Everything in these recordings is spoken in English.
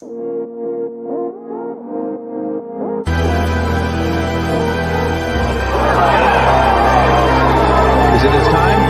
Is it his time?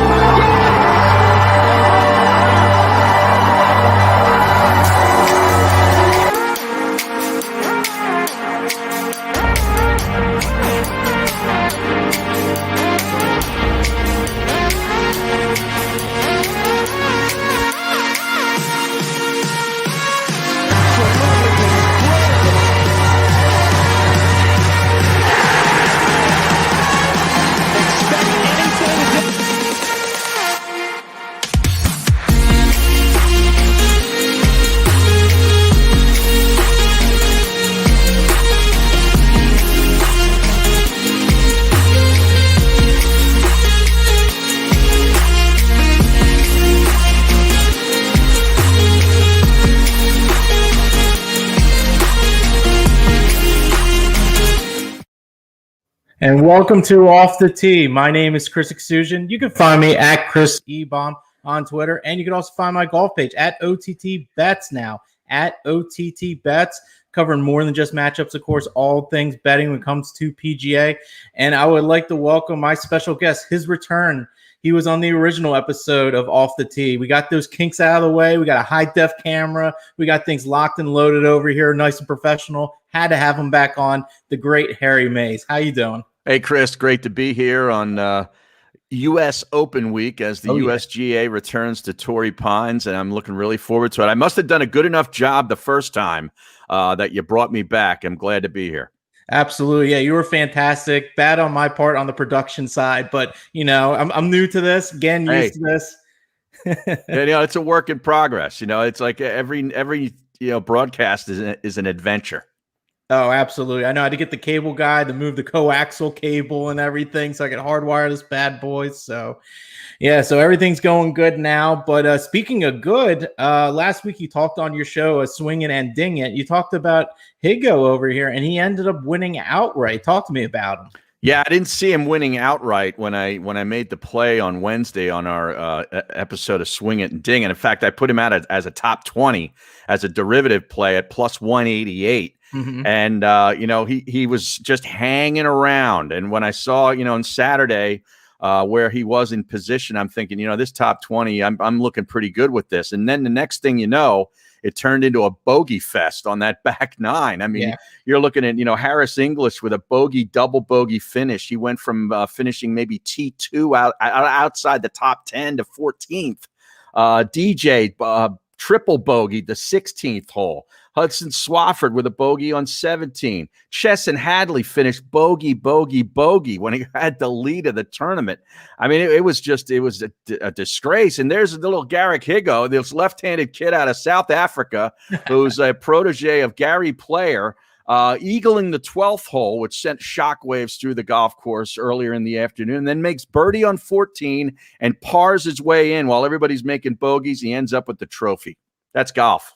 And welcome to Off the Tee. My name is Chris Exusion. You can find me at Chris Ebom on Twitter, and you can also find my golf page at OTT Bets now, at OTT Bets, covering more than just matchups, of course, all things betting when it comes to PGA. And I would like to welcome my special guest, his return. He was on the original episode of Off the Tee. We got those kinks out of the way. We got a high-def camera. We got things locked and loaded over here, nice and professional. Had to have him back on, the great HarryMayes. How you doing? Hey, Chris, great to be here on U.S. Open Week as the USGA returns to Torrey Pines, and I'm looking really forward to it. I must have done a good enough job the first time that you brought me back. I'm glad to be here. Absolutely. Yeah, you were fantastic. Bad on my part on the production side, but, you know, I'm new to this, getting used to this. Yeah, it's a work in progress. You know, it's like every broadcast is an adventure. Oh, absolutely. I know how to get the cable guy to move the coaxial cable and everything so I can hardwire this bad boy. So, yeah, so everything's going good now. But speaking of good, last week you talked on your show, Swinging and Ding It. You talked about Higo over here, and he ended up winning outright. Talk to me about him. Yeah, I didn't see him winning outright when I made the play on Wednesday on our episode of Swing It and Ding It. In fact, I put him out as a top 20 as a derivative play at plus 188. Mm-hmm. And, he was just hanging around. And when I saw, on Saturday where he was in position, I'm thinking, this top 20, I'm looking pretty good with this. And then the next thing you know, it turned into a bogey fest on that back nine. I mean, You're looking at, Harris English with a double bogey finish. He went from finishing maybe T2 outside the top 10 to 14th. DJ triple bogey the 16th hole. Hudson Swafford with a bogey on 17. Chesson Hadley finished bogey when he had the lead of the tournament. I mean, it was a disgrace. And there's a little Garrick Higo, this left-handed kid out of South Africa, who's a protege of Gary Player, eagling the 12th hole, which sent shockwaves through the golf course earlier in the afternoon, and then makes birdie on 14 and pars his way in while everybody's making bogeys. He ends up with the trophy. That's golf.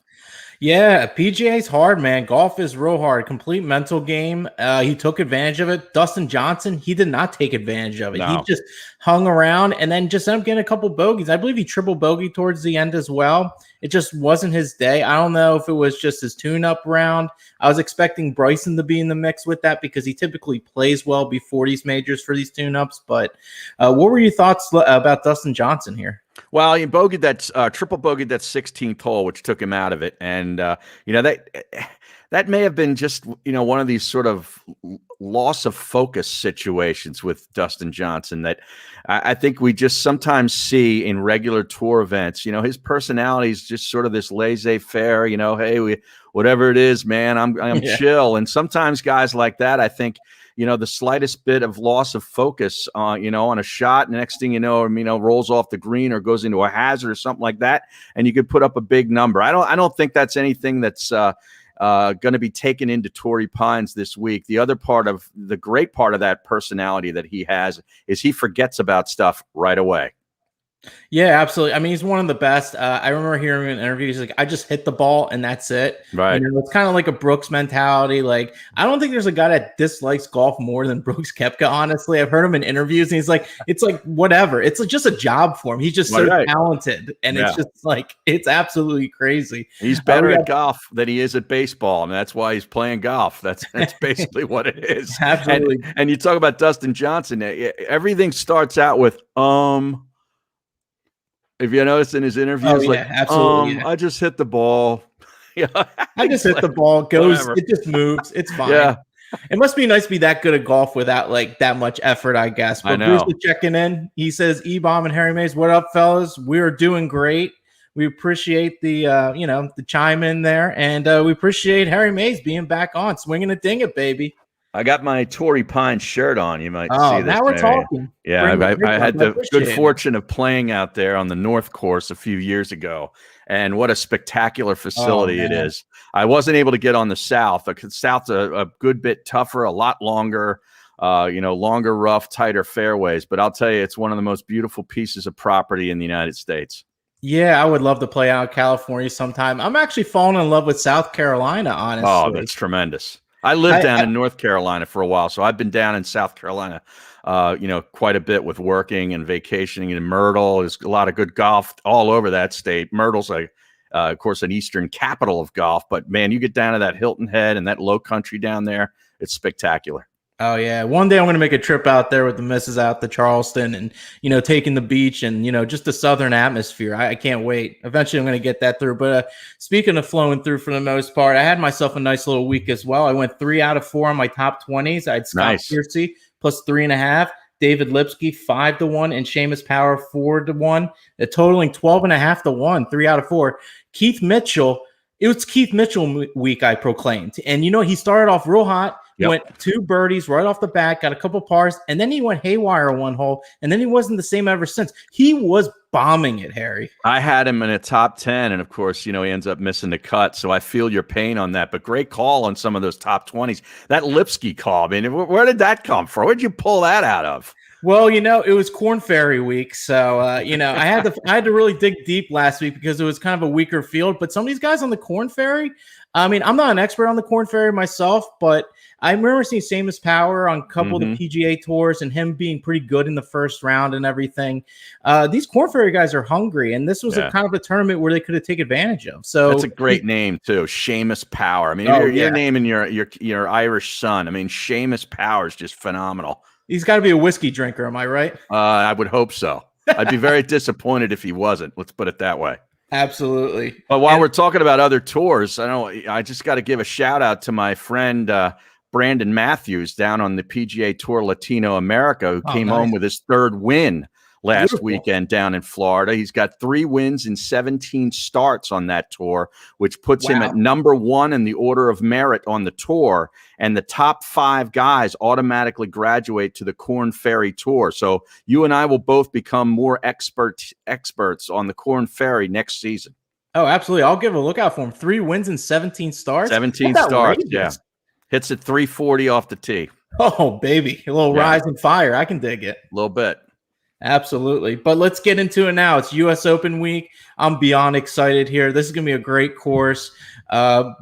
Yeah, PGA's hard, man. Golf is real hard. Complete mental game. He took advantage of it. Dustin Johnson, he did not take advantage of it. No. He just hung around and then just ended up getting a couple bogeys. I believe he triple bogey towards the end as well. It just wasn't his day. I don't know if it was just his tune-up round. I was expecting Bryson to be in the mix with that because he typically plays well before these majors for these tune-ups. But what were your thoughts about Dustin Johnson here? Well, he bogeyed triple bogeyed that 16th hole, which took him out of it. And, that may have been just, one of these sort of loss of focus situations with Dustin Johnson that I think we just sometimes see in regular tour events. His personality is just sort of this laissez-faire, hey, whatever it is, man, I'm chill. And sometimes guys like that, I think, the slightest bit of loss of focus, on a shot, and the next thing you know, rolls off the green or goes into a hazard or something like that, and you could put up a big number. I don't think that's anything that's going to be taken into Torrey Pines this week. The great part of that personality that he has is he forgets about stuff right away. Yeah, absolutely. I mean, he's one of the best. I remember hearing him in interviews like, I just hit the ball and that's it. Right. It's kind of like a Brooks mentality. Like, I don't think there's a guy that dislikes golf more than Brooks Koepka, honestly. I've heard him in interviews and he's like, it's like whatever. It's like just a job for him. He's just so talented. And it's just like, it's absolutely crazy. He's better at golf than he is at baseball. I mean, that's why he's playing golf. That's basically what it is. Absolutely. And you talk about Dustin Johnson. Everything starts out with if you notice in his interviews, absolutely. I just hit the ball. I just hit the ball. Goes. Whatever. It just moves. It's fine. Yeah. It must be nice to be that good at golf without like that much effort, I guess. But Bruce is checking in. He says, E-Bomb and HarryMayes, what up, fellas? We're doing great. We appreciate the the chime in there, and we appreciate HarryMayes being back on, swinging a ding it, baby. I got my Torrey Pines shirt on. You might see this. Now we're talking. Yeah, I had the good fortune of playing out there on the North Course a few years ago, and what a spectacular facility it is. I wasn't able to get on the South. The South's a good bit tougher, a lot longer, longer rough, tighter fairways. But I'll tell you, it's one of the most beautiful pieces of property in the United States. Yeah, I would love to play out in California sometime. I'm actually falling in love with South Carolina, honestly. Oh, that's tremendous. I lived down in North Carolina for a while, so I've been down in South Carolina, quite a bit with working and vacationing in Myrtle. There's a lot of good golf all over that state. Myrtle's of course, an eastern capital of golf, but man, you get down to that Hilton Head and that low country down there, it's spectacular. Oh yeah, one day I'm going to make a trip out there with the missus out to Charleston and taking the beach and just the southern atmosphere. I can't wait. Eventually I'm going to get that through. But speaking of flowing through for the most part, I had myself a nice little week as well. I went 3 out of 4 on my top 20s. I had Scott Piercy plus 3.5, David Lipsky 5-1, and Seamus Power 4-1, totaling 12.5 to 1, 3 out of 4. Keith Mitchell. It was Keith Mitchell week, I proclaimed, and he started off real hot. Yep. Went 2 birdies right off the bat, got a couple pars, and then he went haywire on one hole, and then he wasn't the same ever since. He was bombing it, Harry. I had him in a top 10, and of course, he ends up missing the cut, so I feel your pain on that. But great call on some of those top 20s. That Lipsky call, I mean, where did that come from? Where'd you pull that out of? Well, it was Corn Ferry week, so I had to really dig deep last week because it was kind of a weaker field. But some of these guys on the Corn Ferry, I mean, I'm not an expert on the Corn Ferry myself, but I remember seeing Seamus Power on a couple of the PGA tours and him being pretty good in the first round and everything. These Corn Ferry guys are hungry, and this was a kind of a tournament where they could have taken advantage of. So that's a great name too, Seamus Power. I mean, you're naming your Irish son. I mean, Seamus Power is just phenomenal. He's got to be a whiskey drinker, am I right? I would hope so. I'd be very disappointed if he wasn't. Let's put it that way. Absolutely. But while we're talking about other tours, I just got to give a shout out to my friend Brandon Matthews down on the PGA Tour Latino America, who came home with his 3rd win last weekend down in Florida. He's got 3 wins in 17 starts on that tour, which puts him at number 1 in the order of merit on the tour. And the top 5 guys automatically graduate to the Corn Ferry Tour. So you and I will both become more experts on the Corn Ferry next season. Oh, absolutely. I'll give a lookout for him. 3 wins in 17 starts? 17 starts, yeah. Hits at 340 off the tee. Oh, baby. A little rise and fire. I can dig it. A little bit. Absolutely. But let's get into it now. It's U.S. Open week. I'm beyond excited here. This is going to be a great course.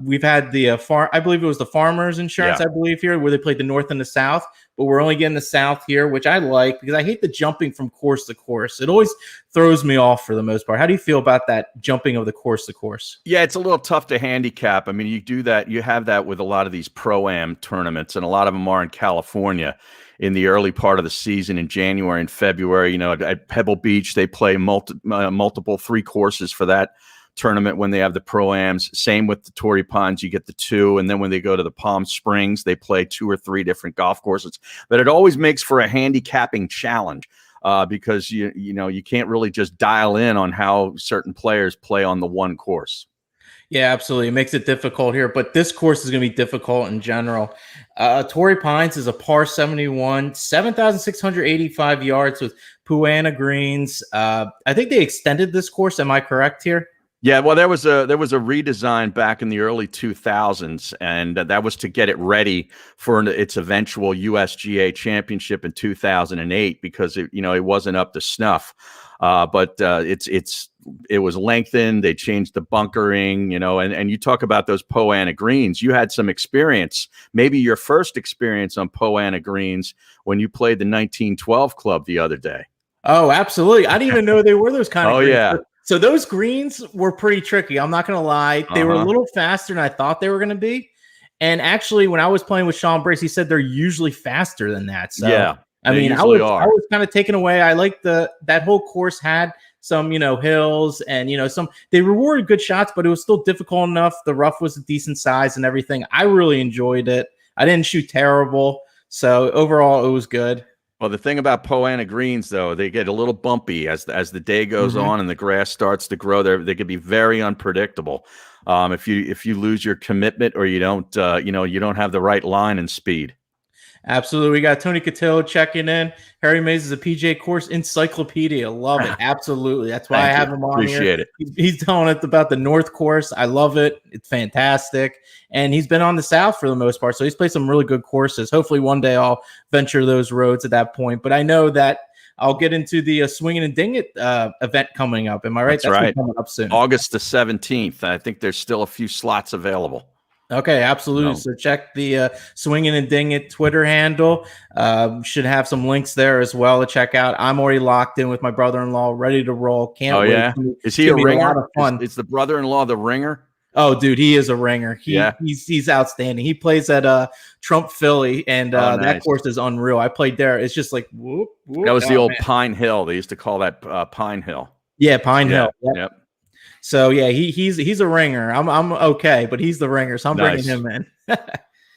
We've had the I believe it was the Farmers Insurance, I believe, here, where they played the North and the South. But we're only getting the South here, which I like because I hate the jumping from course to course. It always throws me off for the most part. How do you feel about that jumping of the course to course? Yeah, it's a little tough to handicap. I mean, you do that. You have that with a lot of these Pro-Am tournaments, and a lot of them are in California in the early part of the season in January and February. At Pebble Beach, they play multiple 3 courses for that tournament when they have the Pro-Ams. Same with the Torrey Pines, you get the 2, and then when they go to the Palm Springs, they play 2 or 3 different golf courses. But it always makes for a handicapping challenge because you can't really just dial in on how certain players play on the one course. Yeah, absolutely. It makes it difficult here, but this course is going to be difficult in general. Torrey Pines is a par 71, 7,685 yards with Puana greens. I think they extended this course. Am I correct here? Yeah, well, there was a redesign back in the early 2000s, and that was to get it ready for its eventual USGA championship in 2008 because it wasn't up to snuff. But it was lengthened. They changed the bunkering, and you talk about those Poa annua greens. You had some experience, maybe your first experience on Poa annua greens when you played the 1912 club the other day. Oh, absolutely. I didn't even know they were those kind of Oh greens. yeah. So those greens were pretty tricky. I'm not going to lie. They were a Uh-huh. little faster than I thought they were going to be. And actually, when I was playing with Sean Brace, he said they're usually faster than that. So, Yeah, I they mean, usually I are. was kind of taken away. I like that whole course had some, hills and, they rewarded good shots, but it was still difficult enough. The rough was a decent size and everything. I really enjoyed it. I didn't shoot terrible. So overall, it was good. Well, the thing about Poa annua greens, though, they get a little bumpy as the day goes on and the grass starts to grow. They can be very unpredictable. If you lose your commitment or you don't have the right line and speed. Absolutely. We got Tony Cotillo checking in. HarryMayes is a PGA course encyclopedia. Love it. Absolutely. That's why I Thank have you. him on Appreciate here. it. He's telling us about the North course. I love it. It's fantastic. And he's been on the South for the most part. So he's played some really good courses. Hopefully one day I'll venture those roads at that point. But I know that I'll get into the Swinging and Ding It event coming up. Am I right? That's right. Coming up soon. August the 17th. I think there's still a few slots available. Okay, absolutely. So check the Swinging and Ding It Twitter handle. Should have some links there as well to check out. I'm already locked in with my brother-in-law, ready to roll. Can't wait. Yeah? Is he a A ringer? lot of fun. Is the brother-in-law the ringer? Oh, dude, he is a ringer. Yeah. He's outstanding. He plays at Trump Philly, and nice. that course is unreal. I played there. It's just like whoop, whoop. That was the old Pine Hill. They used to call that Pine Hill. Yeah, Pine Hill. Yep. So yeah, he's a ringer. I'm okay, but he's the ringer, so I'm bringing him in.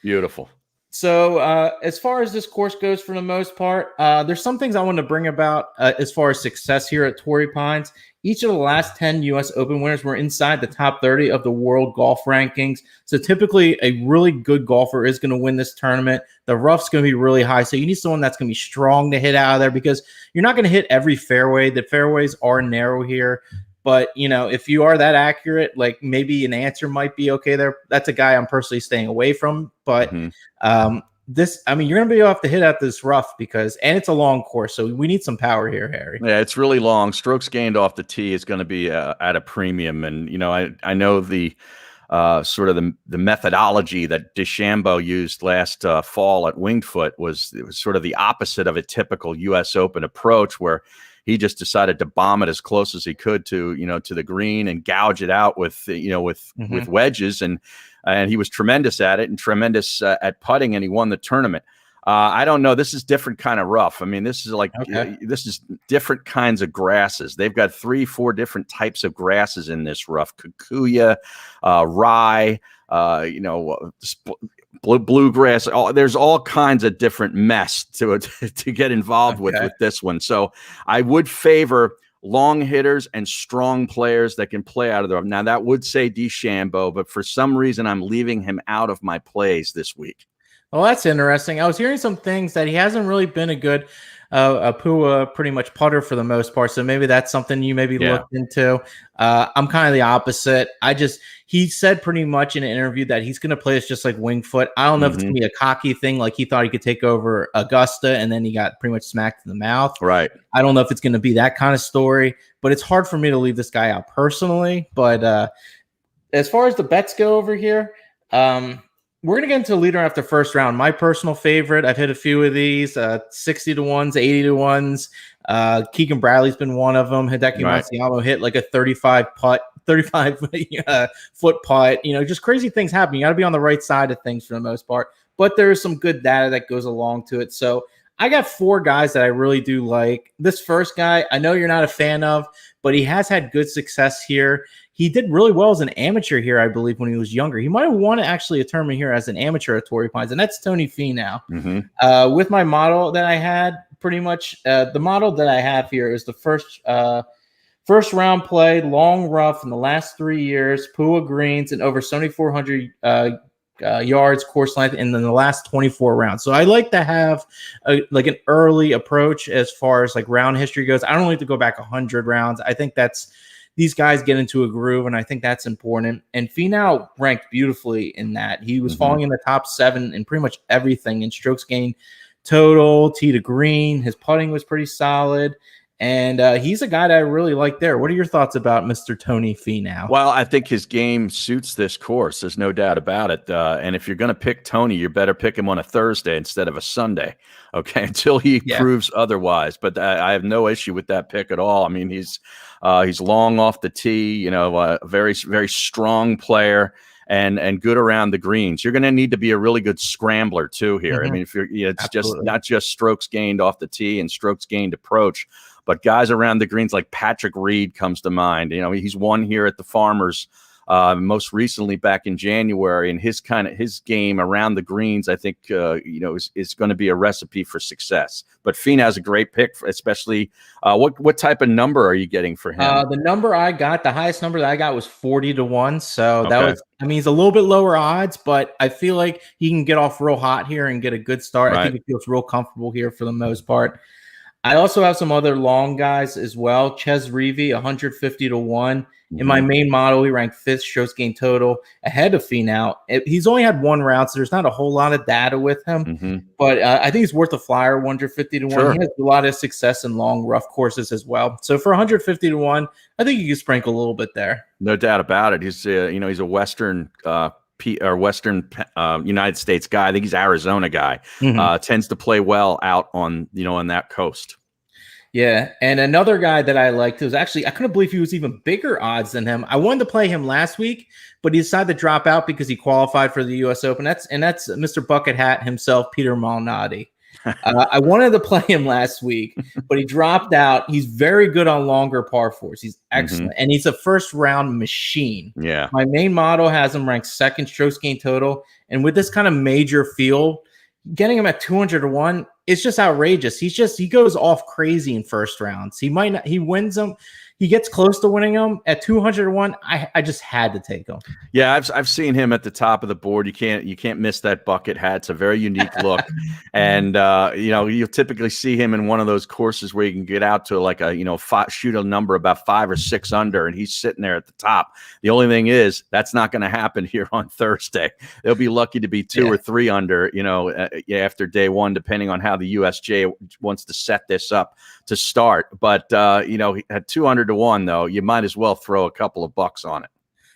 Beautiful. So as far as this course goes, for the most part, there's some things I want to bring about as far as success here at Torrey Pines. Each of the last 10 U.S. Open winners were inside the top 30 of the world golf rankings. So typically a really good golfer is going to win this tournament. The rough's going to be really high. So you need someone that's going to be strong to hit out of there because you're not going to hit every fairway. The fairways are narrow here. But, if you are that accurate, like maybe an answer might be okay there. That's a guy I'm personally staying away from. But you're going to be off to hit at this rough and it's a long course. So we need some power here, Harry. Yeah, it's really long. Strokes gained off the tee is going to be at a premium. And, I know the sort of the methodology that DeChambeau used last fall at Winged Foot it was sort of the opposite of a typical U.S. Open approach where he just decided to bomb it as close as he could to the green and gouge it out with wedges. And he was tremendous at it and tremendous at putting, and he won the tournament. I don't know. This is different kind of rough. I mean, this is this is different kinds of grasses. They've got 3-4 different types of grasses in this rough: kikuyu, rye, bluegrass. There's all kinds of different mess to get involved with this one. So I would favor long hitters and strong players that can play out of the rough. Now that would say DeChambeau, but for some reason I'm leaving him out of my plays this week. Well, that's interesting. I was hearing some things that he hasn't really been a good Pua pretty much putter for the most part. So maybe that's something you maybe looked into. I'm kind of the opposite. He said pretty much in an interview that he's going to play us just like Winged Foot. I don't know if it's going to be a cocky thing. Like he thought he could take over Augusta and then he got pretty much smacked in the mouth. Right. I don't know if it's going to be that kind of story, but it's hard for me to leave this guy out personally. But as far as the bets go over here, we're going to get into leader after first round. My personal favorite, I've hit a few of these, 60 to 1s, 80 to 1s. Keegan Bradley's been one of them. Hideki Matsuyama hit like a 35 foot putt. Just crazy things happen. You got to be on the right side of things for the most part. But there's some good data that goes along to it. So I got 4 guys that I really do like. This first guy, I know you're not a fan of, but he has had good success here. He did really well as an amateur here, I believe, when he was younger. He might have won actually a tournament here as an amateur at Torrey Pines, and that's Tony Finau. With my model that I had, pretty much the model that I have here is the first round play, long rough in the last 3 years, Pua greens, and over 7,400 yards course length in the last 24 rounds. So I like to have an early approach as far as like round history goes. I don't like to go back 100 rounds. I think that's these guys get into a groove, and I think that's important. And Finau ranked beautifully in that. He was falling in the top 7 in pretty much everything in strokes gained total, tee to green. His putting was pretty solid. And he's a guy that I really like there. What are your thoughts about Mr. Tony Finau? Well, I think his game suits this course. There's no doubt about it. And if you're going to pick Tony, you better pick him on a Thursday instead of a Sunday, okay, until he proves otherwise. But I have no issue with that pick at all. I mean, he's long off the tee, a very, very strong player. And good around the greens. You're going to need to be a really good scrambler too here. I mean, if you're, it's Absolutely. just not just strokes gained off the tee and strokes gained approach, but guys around the greens like Patrick Reed comes to mind. He's won here at the Farmers most recently back in January, and his game around the greens, I think, is going to be a recipe for success. But Finau's a great pick, especially what type of number are you getting for him? The highest number that I got was 40-1. So that was, he's a little bit lower odds, but I feel like he can get off real hot here and get a good start. Right. I think he feels real comfortable here for the most part. I also have some other long guys as well. Ches Reavie, 150-1. In my main model, he ranked 5th strokes gained total, ahead of Finau. He's only had 1 round, so there's not a whole lot of data with him. But I think he's worth a flyer, 150-1. Sure. He has a lot of success in long, rough courses as well. So for 150-1, I think you can sprinkle a little bit there. No doubt about it. He's he's a Western United States guy. I think he's an Arizona guy. Tends to play well out on on that coast. Yeah, and another guy that I liked was actually, I couldn't believe he was even bigger odds than him. I wanted to play him last week, but he decided to drop out because he qualified for the U.S. Open. That's Mr. Bucket Hat himself, Peter Malnati. I wanted to play him last week, but he dropped out. He's very good on longer par 4s. He's excellent, and he's a first-round machine. Yeah. My main model has him ranked 2nd strokes gained total, and with this kind of major field, getting him at 200-1, it's just outrageous. He goes off crazy in first rounds. He wins them. He gets close to winning them at 200-1. I just had to take him. Yeah, I've seen him at the top of the board. You can't miss that bucket hat. It's a very unique look, and you'll typically see him in one of those courses where you can get out to like shoot a number about 5 or 6 under, and he's sitting there at the top. The only thing is that's not going to happen here on Thursday. They'll be lucky to be 2 or 3 under, after day 1, depending on how the USGA wants to set this up to start. But at 200-1 though, you might as well throw a couple of bucks on it.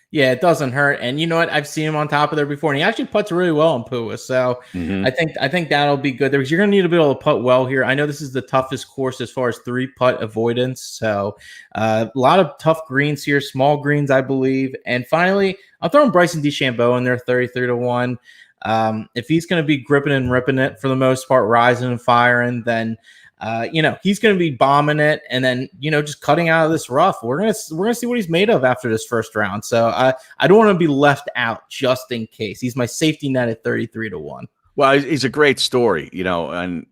Yeah, it doesn't hurt. And you know what? I've seen him on top of there before, and he actually putts really well in Pua. So I think that'll be good there, because you're going to need to be able to putt well here. I know this is the toughest course as far as 3-putt avoidance. So a lot of tough greens here, small greens, I believe. And finally, I'm throwing Bryson DeChambeau in there, 33-1. If he's going to be gripping and ripping it for the most part, rising and firing, then he's going to be bombing it, and then just cutting out of this rough. We're gonna see what he's made of after this first round. So I don't want to be left out just in case. He's my safety net at 33-1. Well, he's a great story, and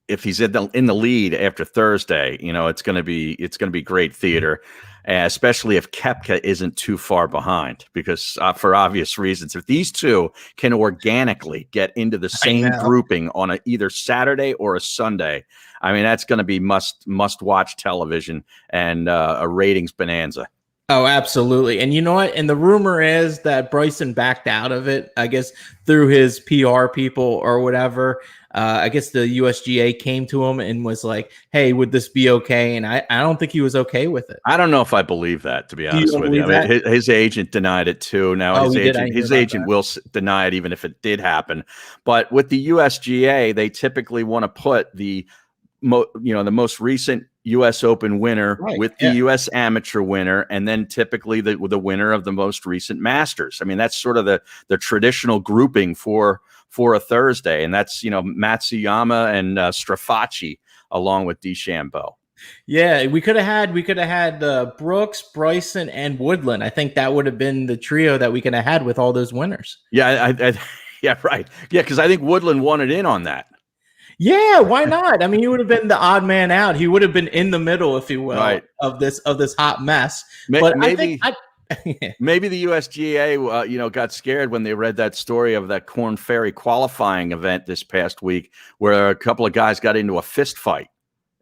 if he's in the lead after Thursday, it's going to be great theater. Especially if Koepka isn't too far behind, because for obvious reasons, if these two can organically get into the same grouping on either Saturday or a Sunday, I mean, that's going to be must watch television and a ratings bonanza. Oh, absolutely. And you know what? And the rumor is that Bryson backed out of it, I guess, through his PR people or whatever. I guess the USGA came to him and was like, hey, would this be okay? And I don't think he was okay with it. I don't know if I believe that, to be honest with you. I mean, his agent denied it too. Now his agent will deny it even if it did happen. But with the USGA, they typically want to put the most recent U.S. Open winner with the U.S. Amateur winner, and then typically the winner of the most recent Masters. I mean, that's sort of the traditional grouping for a Thursday, and that's Matsuyama and Strafacci along with DeChambeau. Yeah, we could have had Brooks, Bryson, and Woodland. I think that would have been the trio that we could have had with all those winners. Yeah, yeah, right. Yeah, because I think Woodland wanted in on that. Yeah, why not? I mean, he would have been the odd man out. He would have been in the middle, if you will, of this hot mess. But maybe the USGA, got scared when they read that story of that Corn Ferry qualifying event this past week, where a couple of guys got into a fist fight.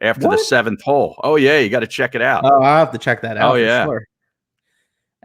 after the What? 7th hole. Oh yeah, you got to check it out. Oh, I'll have to check that Oh out for yeah. sure.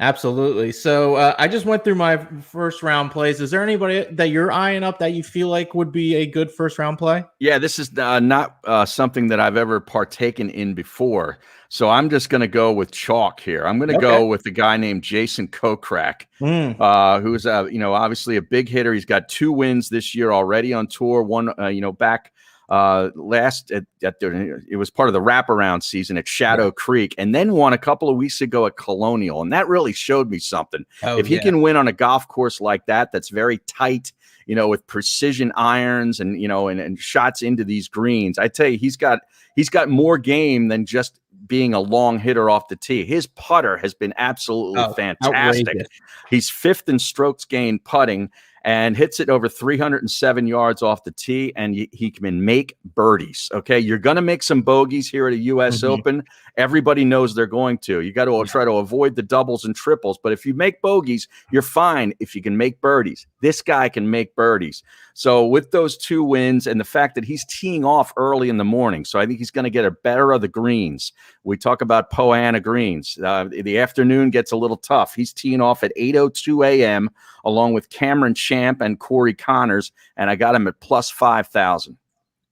Absolutely. So I just went through my first round plays. Is there anybody that you're eyeing up that you feel like would be a good first round play? Yeah, this is not something that I've ever partaken in before. So I'm just going to go with chalk here. I'm going to Okay. go with a guy named Jason Kokrak, Mm. who's obviously a big hitter. He's got 2 wins this year already on tour. One, back last it was part of the wraparound season at Shadow Creek, and then won a couple of weeks ago at Colonial, and that really showed me something. Oh, If he yeah. can win on a golf course like that, that's very tight, with precision irons and and shots into these greens, I tell you, he's got more game than just being a long hitter off the tee. His putter has been absolutely fantastic. Outrageous. He's 5th in strokes gained putting and hits it over 307 yards off the tee, and he can make birdies. Okay, you're going to make some bogeys here at a U.S. Open. Everybody knows they're going to. You got to try to avoid the doubles and triples, but if you make bogeys, you're fine if you can make birdies. This guy can make birdies. So with those 2 wins and the fact that he's teeing off early in the morning, so I think he's going to get a better of the greens. We talk about Poana greens. The afternoon gets a little tough. He's teeing off at 8:02 a.m. along with Cameron Champ and Corey Connors, and I got him at plus 5,000.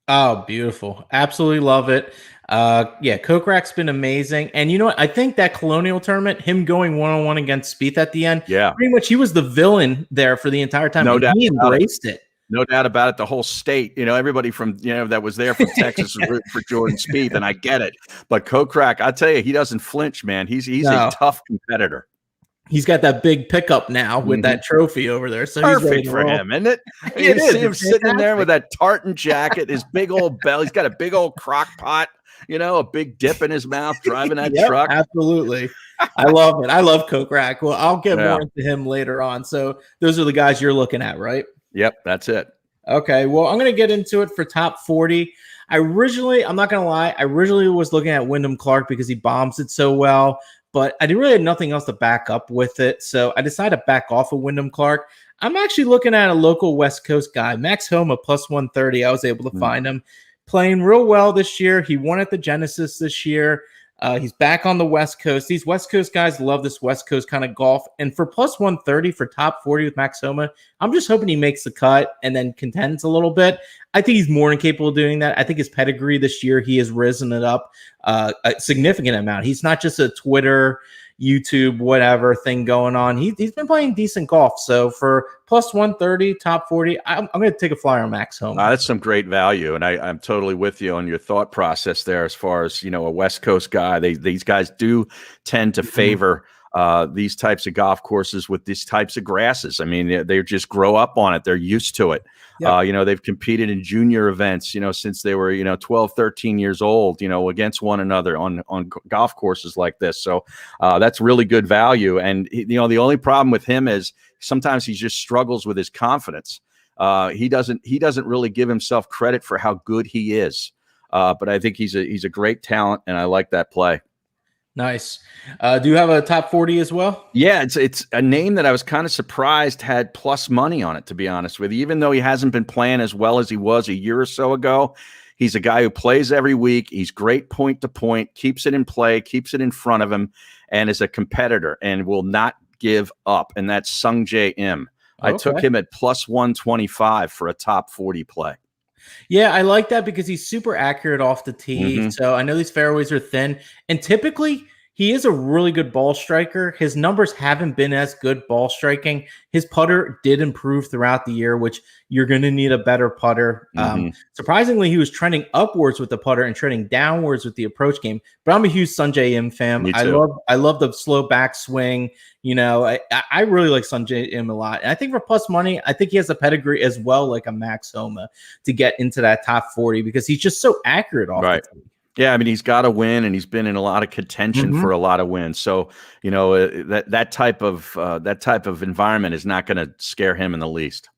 Oh, beautiful. Absolutely love it. Yeah, Kokrak's been amazing. And you know what? I think that Colonial tournament, him going one-on-one against Spieth at the end, pretty much he was the villain there for the entire time. No doubt. He embraced it. No doubt about it. The whole state, everybody from, that was there from Texas was rooting for Jordan Spieth, and I get it. But Kokrak, I tell you, he doesn't flinch, man. He's a tough competitor. He's got that big pickup now with that trophy over there. So perfect for him, isn't it? You see him sitting there with that tartan jacket, his big old bell. He's got a big old crock pot, a big dip in his mouth, driving that truck. Absolutely. I love it. I love Kokrak. Well, I'll get more into him later on. So those are the guys you're looking at, right? Yep, that's it. Okay, well, I'm going to get into it for top 40. I'm not going to lie, I originally was looking at Wyndham Clark because he bombs it so well, but I really had nothing else to back up with it, so I decided to back off of Wyndham Clark. I'm actually looking at a local West Coast guy, Max Homa, plus 130. I was able to find him playing real well this year. He won at the Genesis this year. He's back on the West Coast. These West Coast guys love this West Coast kind of golf. And for plus 130 for top 40 with Max Homa, I'm just hoping he makes the cut and then contends a little bit. I think he's more than capable of doing that. I think his pedigree this year, he has risen it up a significant amount. He's not just a Twitter, YouTube, whatever thing going on. He's been playing decent golf. So for plus 130, top 40, I'm going to take a flyer on Max Homa. That's some great value. And I'm totally with you on your thought process there as far as, a West Coast guy. These guys do tend to favor these types of golf courses with these types of grasses. I mean, they just grow up on it. They're used to it. Yep. They've competed in junior events, since they were, 12, 13 years old, against one another on golf courses like this. So that's really good value. And, the only problem with him is sometimes he just struggles with his confidence. He doesn't really give himself credit for how good he is. But I think he's a great talent, and I like that play. Nice. Do you have a top 40 as well? Yeah, it's a name that I was kind of surprised had plus money on it, to be honest with you. Even though he hasn't been playing as well as he was a year or so ago, he's a guy who plays every week. He's great point to point, keeps it in play, keeps it in front of him, and is a competitor and will not give up. And that's Sung Jae Im. I took him at plus 125 for a top 40 play. Yeah, I like that because he's super accurate off the tee. So I know these fairways are thin, and typically he is a really good ball striker. His numbers haven't been as good ball striking. His putter did improve throughout the year, which you're going to need a better putter. Surprisingly, he was trending upwards with the putter and trending downwards with the approach game. But I'm a huge Sung Jae Im fan. I love the slow backswing. I really like Sung Jae Im a lot. And I think for plus money, I think he has a pedigree as well, like a Max Homa, to get into that top 40 because he's just so accurate off the tee. Yeah, I mean, he's got to win, and he's been in a lot of contention for a lot of wins. So, that type of environment is not going to scare him in the least.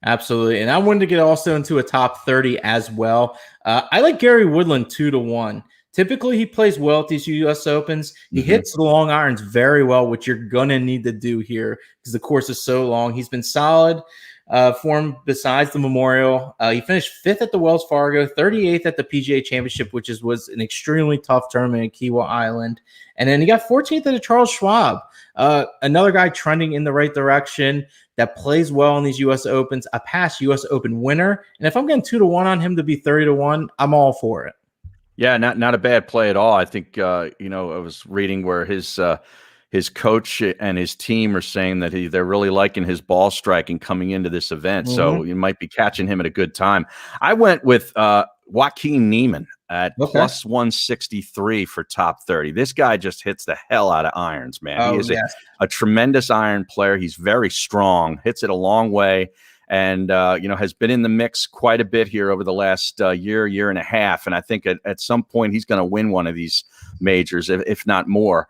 Absolutely. And I wanted to get also into a top 30 as well. I like Gary Woodland 2-1. Typically, he plays well at these U.S. Opens. He hits the long irons very well, which you're going to need to do here because the course is so long. He's been solid. for him besides the Memorial. He finished 5th at the Wells Fargo, 38th at the PGA Championship, which was an extremely tough tournament in Kiawah Island. And then he got 14th at the Charles Schwab. Another guy trending in the right direction that plays well in these U.S. Opens, a past U.S. Open winner. And if I'm getting 2-1 on him to be 30-1, I'm all for it. Yeah, not a bad play at all. I think I was reading where his coach and his team are saying that they're really liking his ball striking coming into this event. So you might be catching him at a good time. I went with Joaquin Niemann at plus 163 for top 30. This guy just hits the hell out of irons, man. He is a tremendous iron player. He's very strong, hits it a long way, and has been in the mix quite a bit here over the last year and a half. And I think at some point he's going to win one of these majors, if not more.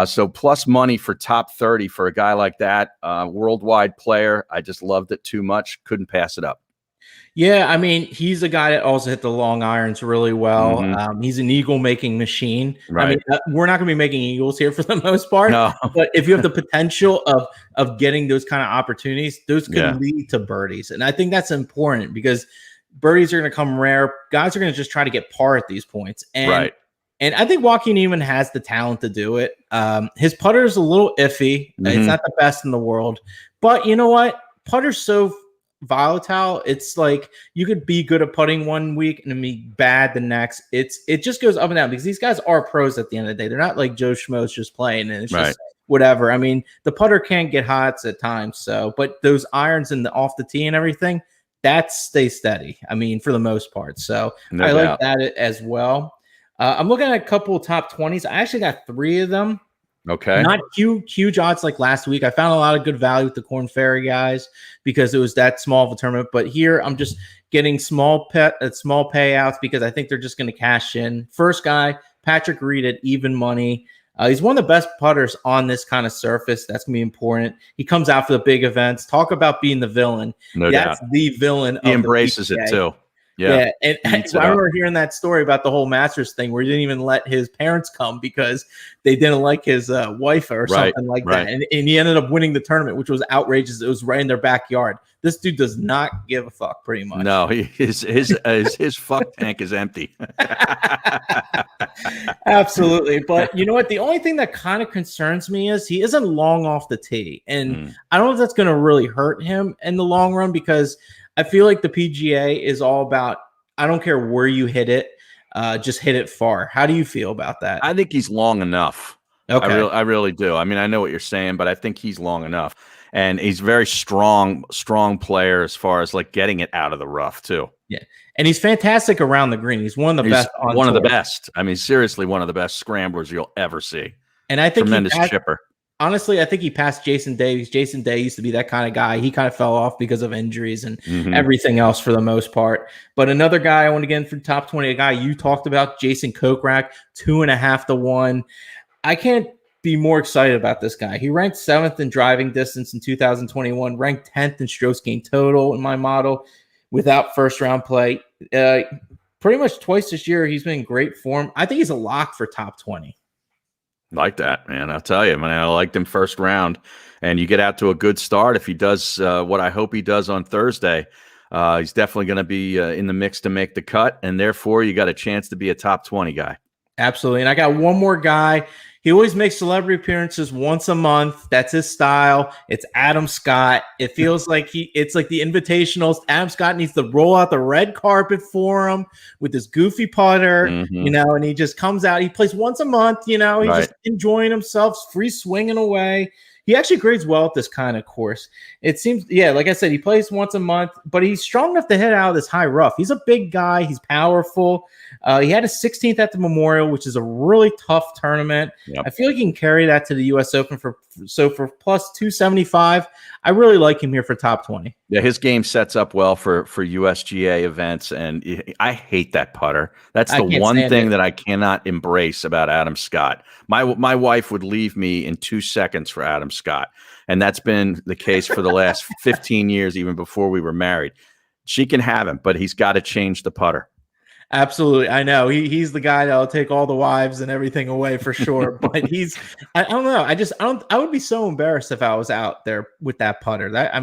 So plus money for top 30 for a guy like that, worldwide player. I just loved it too much. Couldn't pass it up. Yeah, I mean, he's a guy that also hit the long irons really well. He's an eagle-making machine. Right. I mean, we're not going to be making eagles here for the most part. No. But if you have the potential of getting those kind of opportunities, those could lead to birdies. And I think that's important because birdies are going to come rare. Guys are going to just try to get par at these points. And I think Joaquin Niemann has the talent to do it. His putter is a little iffy. It's not the best in the world. But you know what? Putter's so volatile. It's like you could be good at putting one week and be bad the next. It just goes up and down because these guys are pros at the end of the day. They're not like Joe Schmo's just playing and it's just whatever. I mean, the putter can get hot at times. But those irons and the off the tee and everything, that stays steady. I mean, for the most part. So I like that as well. I'm looking at a couple of top 20s. I actually got 3 of them. Okay. Not huge odds like last week. I found a lot of good value with the Corn Ferry guys because it was that small of a tournament. But here I'm just getting small payouts because I think they're just going to cash in. First guy, Patrick Reed at even money. He's one of the best putters on this kind of surface. That's going to be important. He comes out for the big events. Talk about being the villain. That's the villain. He embraces it too. Yeah. And I remember hearing that story about the whole Masters thing where he didn't even let his parents come because they didn't like his wife or something like that. And he ended up winning the tournament, which was outrageous. It was right in their backyard. This dude does not give a fuck, pretty much. No, his fuck tank is empty. Absolutely. But you know what? The only thing that kind of concerns me is he isn't long off the tee. And I don't know if that's going to really hurt him in the long run because I feel like the PGA is all about, I don't care where you hit it, just hit it far. How do you feel about that? I think he's long enough. Okay. I really do. I mean, I know what you're saying, but I think he's long enough. And he's very strong player as far as like getting it out of the rough too. Yeah. And he's fantastic around the green. He's one of the best on one tour. Of the best. I mean, seriously, one of the best scramblers you'll ever see. And I think tremendous chipper. Honestly, I think he passed Jason Day. Jason Day used to be that kind of guy. He kind of fell off because of injuries and everything else for the most part. But another guy I want to get in for top 20, a guy you talked about, Jason Kokrak, 2.5-1. I can't be more excited about this guy. He ranked 7th in driving distance in 2021, ranked 10th in strokes gained total in my model without first round play. Pretty much twice this year, he's been in great form. I think he's a lock for top 20. Like that, man. I'll tell you, man, I liked him first round, and you get out to a good start. If he does what I hope he does on Thursday, he's definitely going to be in the mix to make the cut, and therefore you got a chance to be a top 20 guy. Absolutely. And I got one more guy. He always makes celebrity appearances once a month. That's his style. It's Adam Scott. It feels like it's like the invitationals. Adam Scott needs to roll out the red carpet for him with his goofy putter, and he just comes out. He plays once a month, he's just enjoying himself, free swinging away. He actually grades well at this kind of course. It seems, like I said, he plays once a month, but he's strong enough to hit out of this high rough. He's a big guy. He's powerful. He had a 16th at the Memorial, which is a really tough tournament. Yep. I feel like he can carry that to the U.S. Open for plus 275. I really like him here for top 20. Yeah, his game sets up well for USGA events, and I hate that putter. That's the one thing that I cannot embrace about Adam Scott. My wife would leave me in 2 seconds for Adam Scott, and that's been the case for the last 15 years, even before we were married. She can have him, but he's got to change the putter. Absolutely. I know he's the guy that'll take all the wives and everything away for sure. But I don't know. I would be so embarrassed if I was out there with that putter. I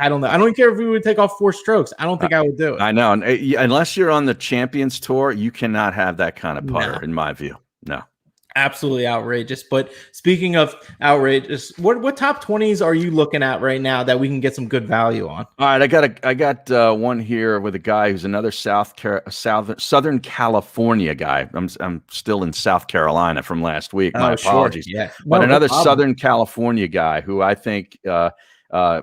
don't know. I don't care if we would take off 4 strokes. I don't think I would do it. I know. And, unless you're on the Champions Tour, you cannot have that kind of putter, No. in my view. No. Absolutely outrageous. But speaking of outrageous, what top 20s are you looking at right now that we can get some good value on? All right, I got one here with a guy who's another Southern California guy. I'm still in South Carolina from last week. My apologies. Sure. Yeah, but another Southern California guy who I think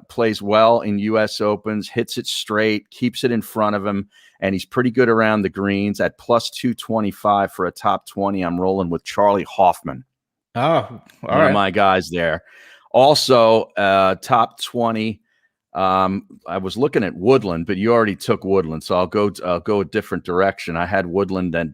plays well in U.S. Opens, hits it straight, keeps it in front of him, and he's pretty good around the greens at plus 225 for a top 20. I'm rolling with Charlie Hoffman. Oh, one of my guys there. Also, top 20. I was looking at Woodland, but you already took Woodland, so I'll go a different direction. I had Woodland at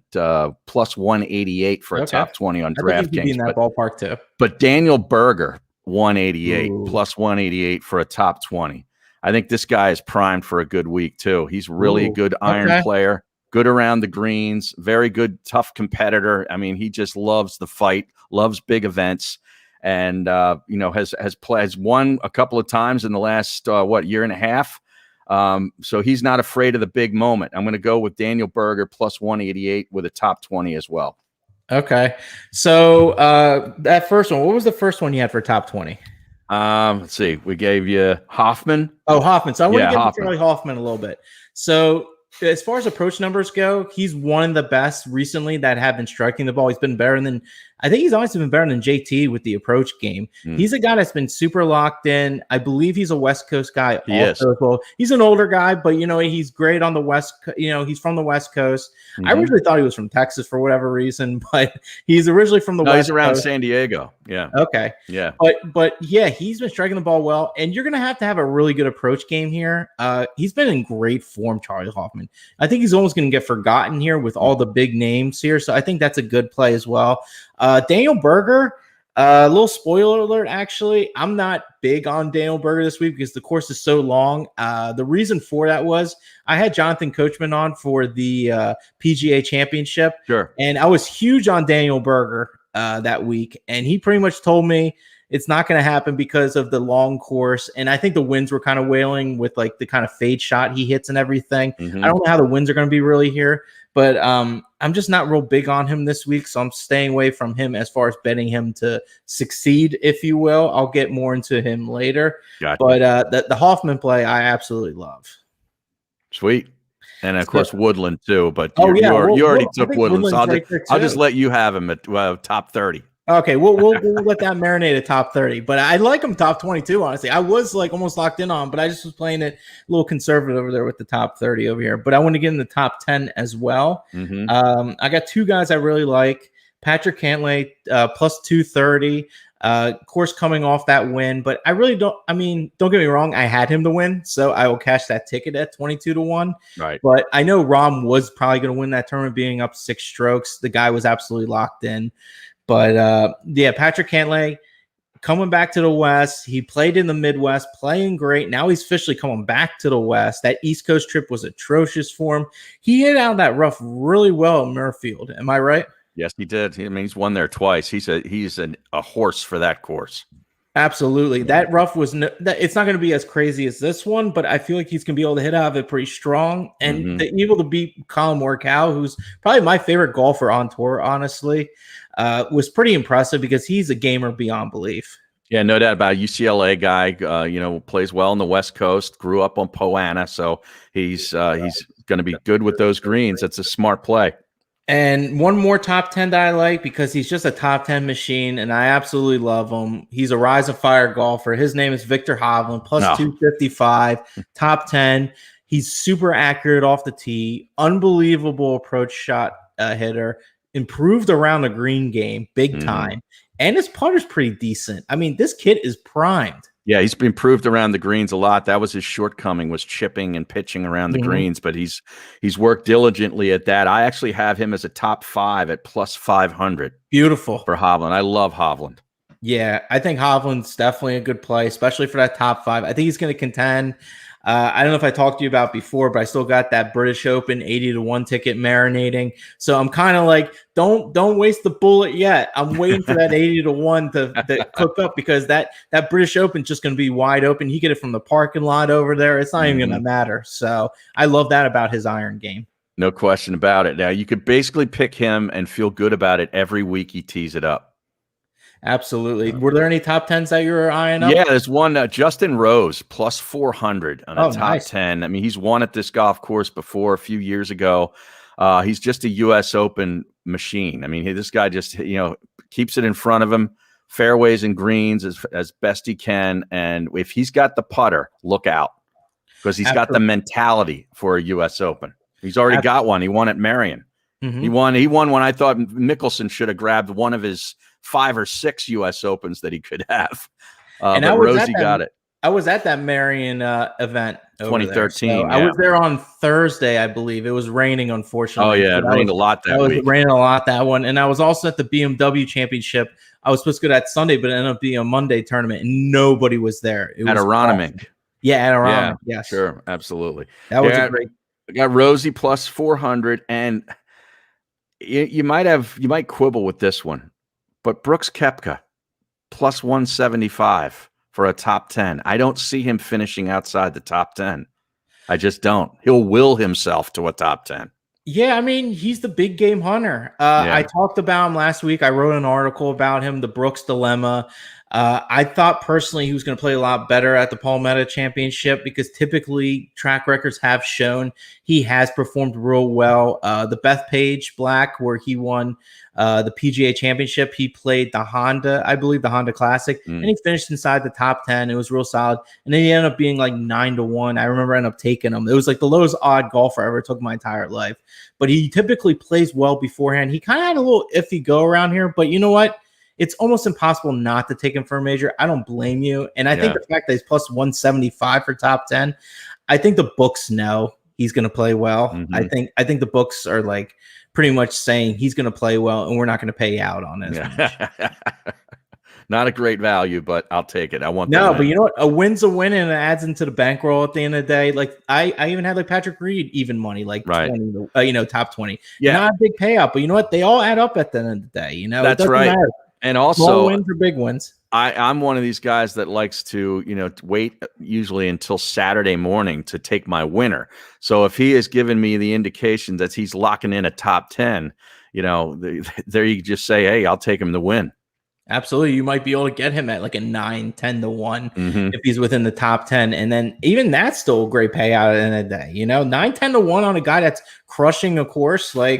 plus 188 for a top 20 on DraftKings. In that ballpark too. But Daniel Berger, 188 plus 188 for a top 20. I think this guy is primed for a good week too. He's really a good iron player, good around the greens, very good, tough competitor. I mean, he just loves the fight, loves big events, and has won a couple of times in the last year and a half. So he's not afraid of the big moment. I'm going to go with Daniel Berger plus 188 with a top 20 as well. Okay, so that first one, what was the first one you had for top 20? Let's see. We gave you Hoffman. Oh, Hoffman. So I want to get to Charlie Hoffman a little bit. So as far as approach numbers go, he's one of the best recently that have been striking the ball. He's been better than, I think he's honestly been better than JT with the approach game. He's a guy that's been super locked in. I believe he's a West Coast guy. He is. Well, he's an older guy, but he's great on the West. He's from the West Coast. I originally thought he was from Texas for whatever reason, but he's originally from the West Coast. He's around San Diego. Yeah. Okay. Yeah. But yeah, he's been striking the ball well, and you're gonna have a really good approach game here. He's been in great form, Charlie Hoffman. I think he's almost gonna get forgotten here with all the big names here, so I think that's a good play as well. Daniel Berger, a little spoiler alert, actually. I'm not big on Daniel Berger this week because the course is so long. The reason for that was I had Jonathan Coachman on for the PGA Championship. Sure. And I was huge on Daniel Berger that week. And he pretty much told me it's not going to happen because of the long course. And I think the winds were kind of wailing with like the kind of fade shot he hits and everything. I don't know how the winds are going to be really here. But I'm just not real big on him this week, so I'm staying away from him as far as betting him to succeed, if you will. I'll get more into him later. Gotcha. But the Hoffman play, I absolutely love. Sweet. And, of course, Woodland, too. But you already took Woodland, so I'll just let you have him at top 30. Okay, we'll let that marinate at top 30. But I like him top 22, honestly. I was like almost locked in on, but I just was playing it a little conservative over there with the top 30 over here. But I want to get in the top 10 as well. I got two guys I really like. Patrick Cantlay, plus 230. Of course, coming off that win. But I really don't get me wrong. I had him to win, so I will cash that ticket at 22-1. Right. But I know Rahm was probably going to win that tournament being up 6 strokes. The guy was absolutely locked in. But Patrick Cantlay coming back to the West. He played in the Midwest, playing great. Now he's officially coming back to the West. That East Coast trip was atrocious for him. He hit out that rough really well at Murfield. Am I right? Yes, he did. He's won there twice. He's a horse for that course. Absolutely. That rough was it's not going to be as crazy as this one, but I feel like he's going to be able to hit out of it pretty strong and able to beat Colin Morikawa, who's probably my favorite golfer on tour, honestly, was pretty impressive because he's a gamer beyond belief. Yeah, no doubt about it. UCLA guy, plays well on the West Coast, grew up on Poana, so he's going to be good with those greens. That's a smart play. And one more top 10 that I like because he's just a top 10 machine, and I absolutely love him. He's a rise of fire golfer. His name is Victor Hovland, plus 255, top 10. He's super accurate off the tee, unbelievable approach shot hitter, improved around the green game big time, and his putter's pretty decent. I mean, this kid is primed. Yeah, he's been improved around the greens a lot. That was his shortcoming, was chipping and pitching around the greens, but he's worked diligently at that. I actually have him as a top 5 at plus 500. Beautiful. For Hovland. I love Hovland. Yeah, I think Hovland's definitely a good play, especially for that top 5. I think he's going to contend. I don't know if I talked to you about before, but I still got that British Open 80-1 ticket marinating. So I'm kind of like, don't waste the bullet yet. I'm waiting for that 80-1 to cook up, because that British Open is just going to be wide open. He get it from the parking lot over there. It's not even going to matter. So I love that about his iron game. No question about it. Now, you could basically pick him and feel good about it every week he tees it up. Absolutely. Were there any top 10s that you were eyeing up? Yeah, there's one, Justin Rose, plus 400 on a top nice. 10. I mean, he's won at this golf course before a few years ago. He's just a U.S. Open machine. I mean, this guy just, keeps it in front of him, fairways and greens as best he can. And if he's got the putter, look out, because he's got the mentality for a U.S. Open. He's already got one. He won at Marion. He won when I thought Mickelson should have grabbed one of his 5 or 6 U.S. Opens that he could have. But Rosie got it. I was at that Marion event 2013. So I was there on Thursday, I believe. It was raining, unfortunately. Oh, yeah. It rained a lot that week. It rained a lot that one. And I was also at the BMW Championship. I was supposed to go that Sunday, but it ended up being a Monday tournament, and nobody was there. It at was Aronimink. Yeah, at Aronimink. Yeah, yes. Sure. Absolutely. That was a great. I got Rosie plus 400, and you might quibble with this one, but Brooks Koepka plus 175 for a top 10. I don't see him finishing outside the top 10. I just don't. He'll will himself to a top 10. Yeah, I mean, he's the big game hunter. I talked about him last week. I wrote an article about him, the Brooks dilemma. I thought personally he was going to play a lot better at the Palmetto Championship, because typically track records have shown he has performed real well. The Bethpage Black, where he won the PGA Championship, he played the Honda, I believe the Honda Classic, and he finished inside the top 10. It was real solid. And then he ended up being like 9-1. I remember ended up taking him. It was like the lowest odd golfer I ever took my entire life. But he typically plays well beforehand. He kind of had a little iffy go around here, but you know what? It's almost impossible not to take him for a major. I don't blame you. And I think the fact that he's plus 175 for top 10, I think the books know he's going to play well. I think the books are like pretty much saying he's going to play well, and we're not going to pay out on it. Not a great value, but I'll take it. I want but you know what? A win's a win, and it adds into the bankroll at the end of the day. Like I even had like Patrick Reed even money, like 20, top 20. Yeah, not a big payout, but you know what? They all add up at the end of the day. That's right. Matter. And also, small wins or big wins. I'm one of these guys that likes to, wait usually until Saturday morning to take my winner. So if he has given me the indication that he's locking in a top 10, there you just say, hey, I'll take him to win. Absolutely. You might be able to get him at like a 9-10-1 if he's within the top 10. And then even that's still a great payout at the end of the day. 9-10-1 on a guy that's crushing a course. Like,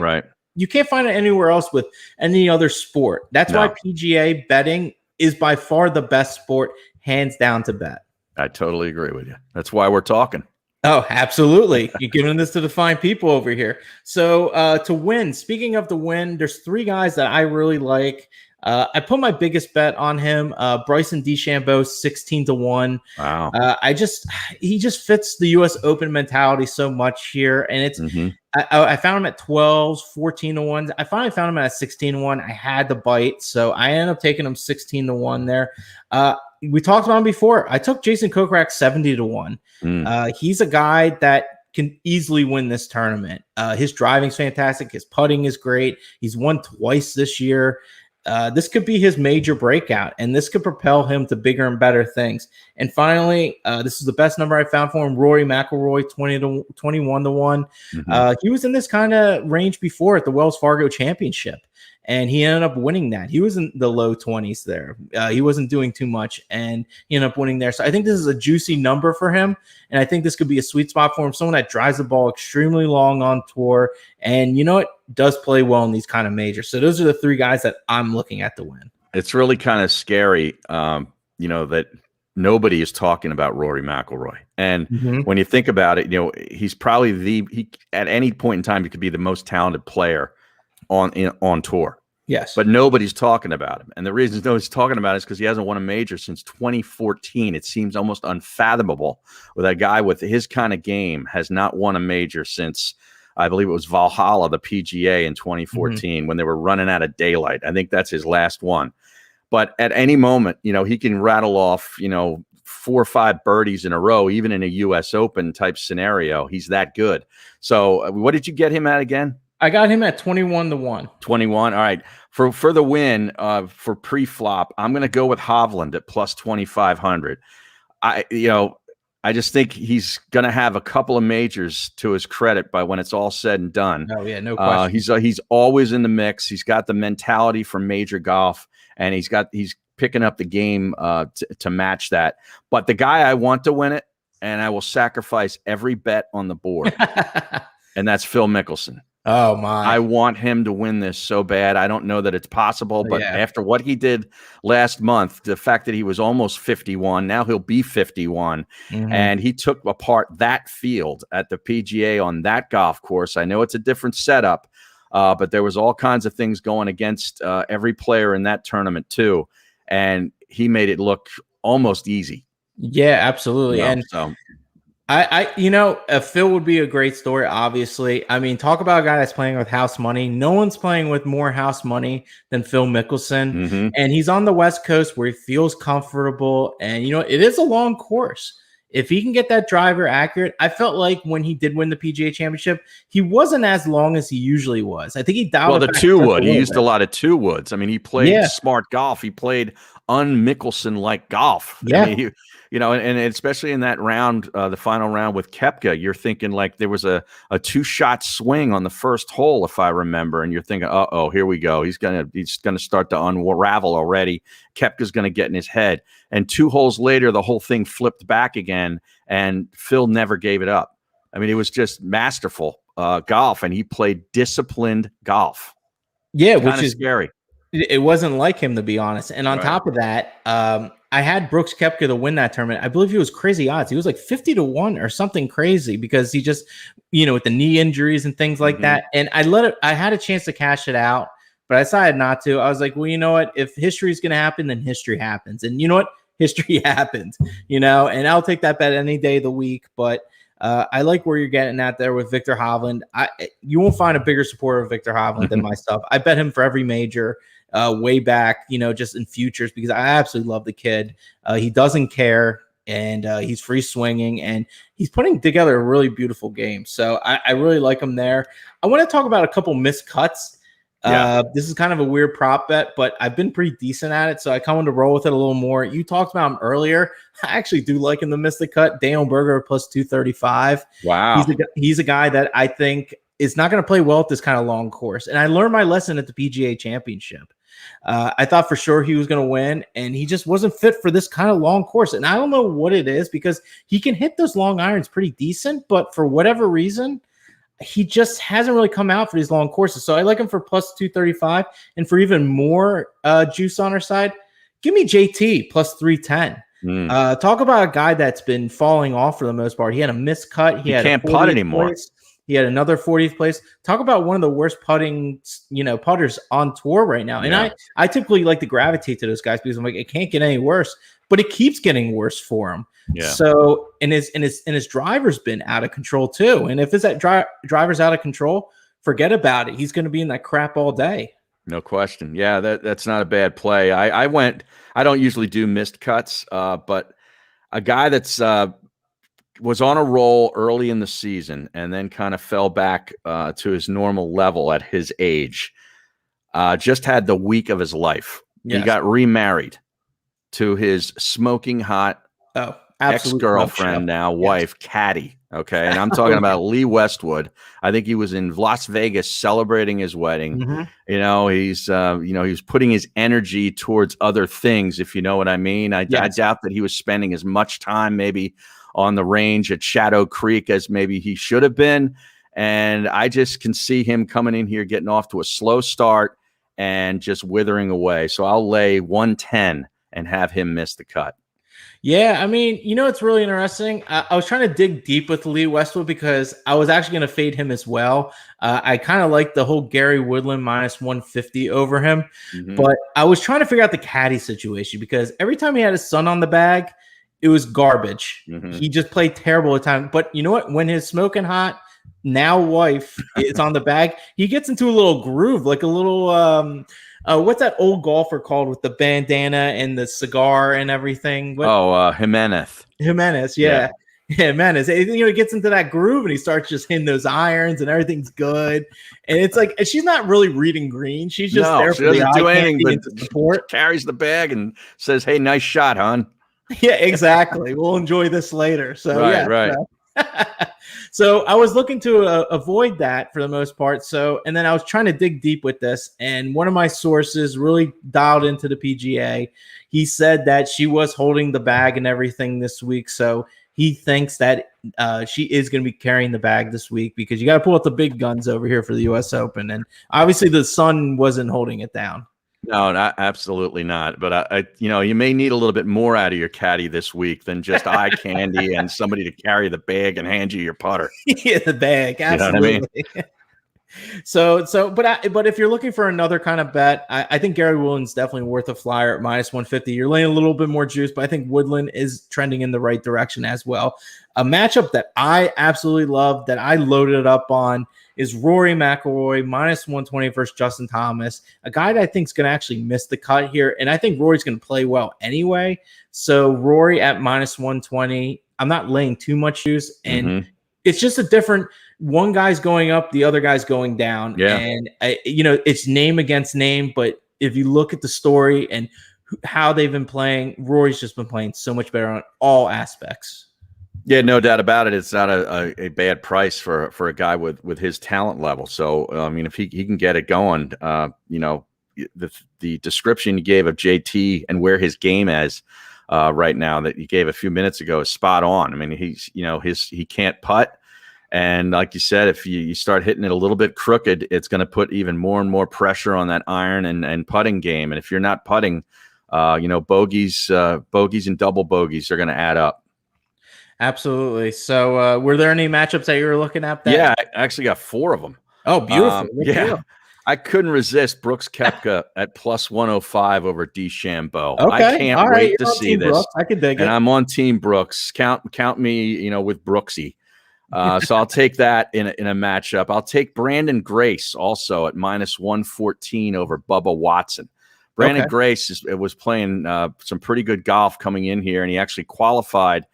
you can't find it anywhere else with any other sport. That's why PGA betting is by far the best sport, hands down, to bet. I totally agree with you. That's why we're talking. Oh, absolutely. You're giving this to the fine people over here. So to win, speaking of the win, there's 3 guys that I really like. I put my biggest bet on him. Bryson DeChambeau, 16-1. Wow. He just fits the U.S. Open mentality so much here. And it's, I found him at 12s, 14-1. I finally found him at 16-1. I had to bite. So I ended up taking him 16-1 there. We talked about him before. I took Jason Kokrak 70-1. He's a guy that can easily win this tournament. His driving's fantastic. His putting is great. He's won twice this year. This could be his major breakout, and this could propel him to bigger and better things. And finally, this is the best number I found for him, Rory McIlroy, 21-1. He was in this kind of range before at the Wells Fargo Championship, and he ended up winning that. He was in the low 20s there. He wasn't doing too much, and he ended up winning there. So I think this is a juicy number for him, and I think this could be a sweet spot for him, someone that drives the ball extremely long on tour, and does play well in these kind of majors. So those are the 3 guys that I'm looking at to win. It's really kind of scary, that nobody is talking about Rory McIlroy. And when you think about it, he's probably at any point in time, he could be the most talented player on tour. Yes. But nobody's talking about him. And the reason nobody's talking about it is because he hasn't won a major since 2014. It seems almost unfathomable with a guy with his kind of game has not won a major since, I believe it was Valhalla, the PGA in 2014, when they were running out of daylight. I think that's his last one. but at any moment, he can rattle off, 4 or 5 birdies in a row, even in a U.S. Open type scenario. He's that good. So what did you get him at again? I got him at 21-1. 21. All right. For the win, for pre-flop, I'm going to go with Hovland at plus 2,500. I just think he's going to have a couple of majors to his credit by when it's all said and done. Oh yeah, no question. He's always in the mix. He's got the mentality for major golf, and he's picking up the game to match that. But the guy I want to win it, and I will sacrifice every bet on the board, and that's Phil Mickelson. Oh my! I want him to win this so bad. I don't know that it's possible, but after what he did last month, the fact that he was almost 51, now he'll be 51, and he took apart that field at the PGA on that golf course. I know it's a different setup, but there was all kinds of things going against every player in that tournament too, and he made it look almost easy. Yeah, absolutely. Phil would be a great story, obviously. I mean, talk about a guy that's playing with house money. No one's playing with more house money than Phil Mickelson. And he's on the West Coast where he feels comfortable. And, it is a long course. If he can get that driver accurate, I felt like when he did win the PGA Championship, he wasn't as long as he usually was. I think he dialed the 2-wood. He used a lot of 2-woods. I mean, he played smart golf. He played un-Mickelson-like golf. Yeah. I mean, and especially in that round, the final round with Koepka, you're thinking like there was a 2-shot swing on the first hole, if I remember, and you're thinking, uh-oh, here we go. He's gonna start to unravel already. Koepka's gonna get in his head. And 2 holes later, the whole thing flipped back again, and Phil never gave it up. I mean, it was just masterful golf, and he played disciplined golf. Yeah, which is scary. It wasn't like him, to be honest. And on top of that, I had Brooks Koepka to win that tournament. I believe he was crazy odds. He was like 50-1 or something crazy because he just, with the knee injuries and things like that. And I had a chance to cash it out, but I decided not to. I was like, well, you know what? If history is going to happen, then history happens. And you know what? History happened, and I'll take that bet any day of the week. But I like where you're getting at there with Victor Hovland. You won't find a bigger supporter of Victor Hovland than myself. I bet him for every major. Way back, just in futures, because I absolutely love the kid. He doesn't care, and he's free swinging, and he's putting together a really beautiful game. So I really like him there. I want to talk about a couple missed cuts. This is kind of a weird prop bet, but I've been pretty decent at it, so I kind of want to roll with it a little more. You talked about him earlier. I actually do like him to miss the cut. Daniel Berger plus 235. Wow. He's a guy that I think is not going to play well at this kind of long course. And I learned my lesson at the PGA Championship. I thought for sure he was going to win, and he just wasn't fit for this kind of long course. And I don't know what it is, because he can hit those long irons pretty decent, but for whatever reason, he just hasn't really come out for these long courses. So I like him for plus 235, and for even more juice on our side, give me JT plus 310. Talk about a guy that's been falling off for the most part. He had a missed cut. He can't putt anymore. He had another 40th place. Talk about one of the worst putting, putters on tour right now. And I typically like to gravitate to those guys because I'm like, it can't get any worse, but it keeps getting worse for him. Yeah. So, and his driver's been out of control too. And if that driver's out of control, forget about it. He's going to be in that crap all day. No question. Yeah, that's not a bad play. I don't usually do missed cuts, but a guy that's was on a roll early in the season and then kind of fell back to his normal level at his age. Just had the week of his life. Yes. He got remarried to his smoking hot ex-girlfriend, now wife, Caddy. Okay, and I'm talking about Lee Westwood. I think he was in Las Vegas celebrating his wedding. He's he's putting his energy towards other things, if you know what I mean. I doubt that he was spending as much time maybe on the range at Shadow Creek as maybe he should have been. And I just can see him coming in here, getting off to a slow start and just withering away. So I'll lay 110 and have him miss the cut. Yeah, I mean, it's really interesting. I was trying to dig deep with Lee Westwood because I was actually going to fade him as well. I kind of like the whole Gary Woodland minus 150 over him. But I was trying to figure out the caddy situation because every time he had his son on the bag, it was garbage. He just played terrible at times. But you know what? When his smoking hot now wife is on the bag, he gets into a little groove, like a little What's that old golfer called with the bandana and the cigar and everything? Jimenez. Jimenez, yeah. Jimenez. He gets into that groove and he starts just hitting those irons and everything's good. And it's like she's not really reading green. She's just there she for the doesn't do anything but support. Carries the bag and says, "Hey, nice shot, hon." Yeah, exactly. We'll enjoy this later. So right. So I was looking to avoid that for the most part. So, and then I was trying to dig deep with this, and one of my sources really dialed into the PGA. He said that she was holding the bag and everything this week. So he thinks that she is going to be carrying the bag this week because you got to pull out the big guns over here for the U.S. Open. And obviously the sun wasn't holding it down. No, absolutely not. But I, you may need a little bit more out of your caddy this week than just eye candy and somebody to carry the bag and hand you your putter. Yeah, the bag, absolutely. You know what I mean? But if you're looking for another kind of bet, I think Gary Woodland's definitely worth a flyer at -150. You're laying a little bit more juice, but I think Woodland is trending in the right direction as well. A matchup that I absolutely love that I loaded up on is Rory McIlroy -120 versus Justin Thomas, a guy that I think is going to actually miss the cut here. And I think Rory's going to play well anyway. So Rory at -120, I'm not laying too much juice. And it's just a different one guy's going up, the other guy's going down. Yeah. And, it's name against name. But if you look at the story and how they've been playing, Rory's just been playing so much better on all aspects. Yeah, no doubt about it. It's not a bad price for a guy with his talent level. So, I mean, if he can get it going, the description you gave of JT and where his game is right now that you gave a few minutes ago is spot on. I mean, he can't putt. And like you said, if you start hitting it a little bit crooked, it's going to put even more and more pressure on that iron and putting game. And if you're not putting, bogeys and double bogeys are going to add up. Absolutely. So were there any matchups that you were looking at? Yeah, I actually got 4 of them. Oh, beautiful. Yeah. I couldn't resist Brooks Koepka at +105 over DeChambeau. Okay. I can't wait to see this. Brooks. I can dig it. And I'm on Team Brooks. Count me, with Brooksy. So I'll take that in a matchup. I'll take Brandon Grace also at -114 over Bubba Watson. Brandon Grace was playing some pretty good golf coming in here, and he actually qualified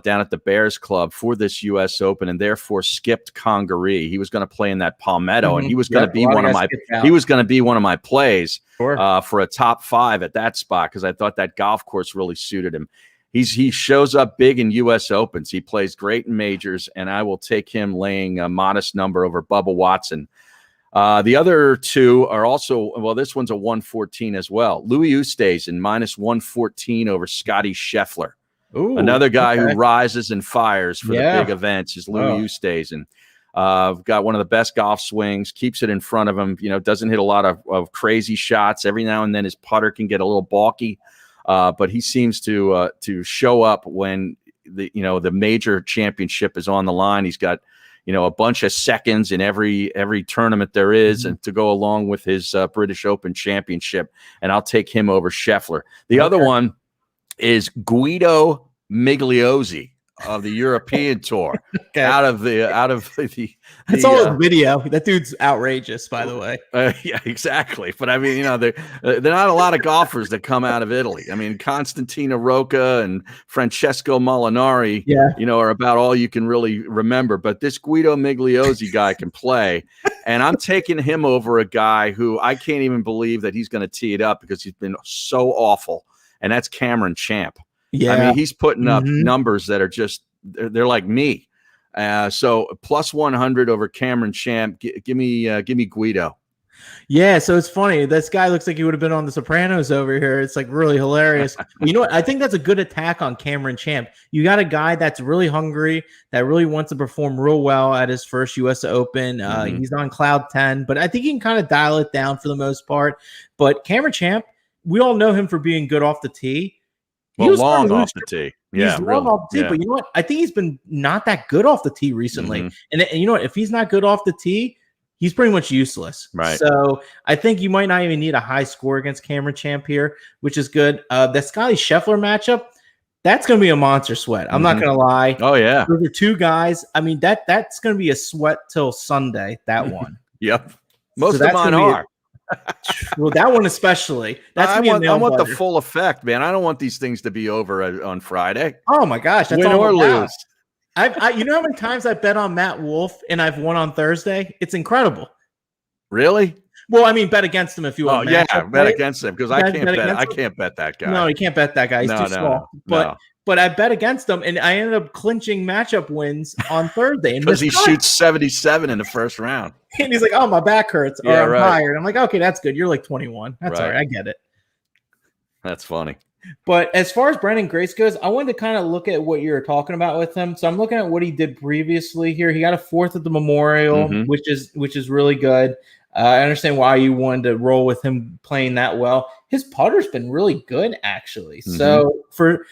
down at the Bears Club for this U.S. Open, and therefore skipped Congaree. He was going to play in that Palmetto, and he was going to be one of my. He was going to be one of my plays for a top 5 at that spot because I thought that golf course really suited him. He shows up big in U.S. Opens. He plays great in majors, and I will take him laying a modest number over Bubba Watson. The other 2 are also this one's a 114 as well. Louis Oosthuizen -114 over Scotty Scheffler. Ooh, another guy who rises and fires for the big events is Louis Oosthuizen. Got one of the best golf swings, keeps it in front of him, doesn't hit a lot of crazy shots. Every now and then his putter can get a little balky, but he seems to show up when the major championship is on the line. He's got, a bunch of seconds in every tournament there is, and to go along with his British Open championship. And I'll take him over Scheffler. The other one is Guido Migliozzi of the European Tour. out of the It's all a video. That dude's outrageous, by the way. Yeah, exactly. But I mean, there are not a lot of golfers that come out of Italy. I mean, Constantino Rocca and Francesco Molinari, are about all you can really remember. But this Guido Migliozzi guy can play, and I'm taking him over a guy who I can't even believe that he's going to tee it up because he's been so awful. And that's Cameron Champ. Yeah. I mean, he's putting up numbers that are just, they're like me. So +100 over Cameron Champ. Give me Guido. Yeah. So it's funny. This guy looks like he would have been on The Sopranos over here. It's like really hilarious. You know what? I think that's a good attack on Cameron Champ. You got a guy that's really hungry, that really wants to perform real well at his first U.S. Open. He's on cloud 10, but I think he can kind of dial it down for the most part. But Cameron Champ, we all know him for being good off the tee. Long off the tee. Yeah, he's long off the tee. But you know what? I think he's been not that good off the tee recently. And you know what? If he's not good off the tee, he's pretty much useless. Right. So I think you might not even need a high score against Cameron Champ here, which is good. The Scotty Scheffler matchup, that's going to be a monster sweat. I'm not going to lie. Oh, yeah. Those are 2 guys. I mean, that's going to be a sweat till Sunday, that one. Yep. Most of mine are. Well, that one especially. That's I me a want nail the biter. full effect, man. I don't want these things to be over on Friday. Oh my gosh, that's Win all or I'm about. lose. You know how many times I bet on Matt Wolf and I've won on Thursday? It's incredible. Really? Well, I mean, bet against him if you Oh want. yeah, Matchup, bet right? against him because You I guys can't bet bet. against I him? can't bet that guy. No, you can't bet that guy. He's No, too no, small. no. But I bet against him, and I ended up clinching matchup wins on Thursday. Because he shoots 77 in the first round. And he's like, "Oh, my back hurts, or Yeah, I'm right. tired." I'm like, "Okay, that's good. You're like 21. That's all Right. right. I get it." That's funny. But as far as Brandon Grace goes, I wanted to kind of look at what you were talking about with him. So I'm looking at what he did previously here. He got a 4th at the Memorial, which is really good. I understand why you wanted to roll with him playing that well. His putter's been really good, actually. So for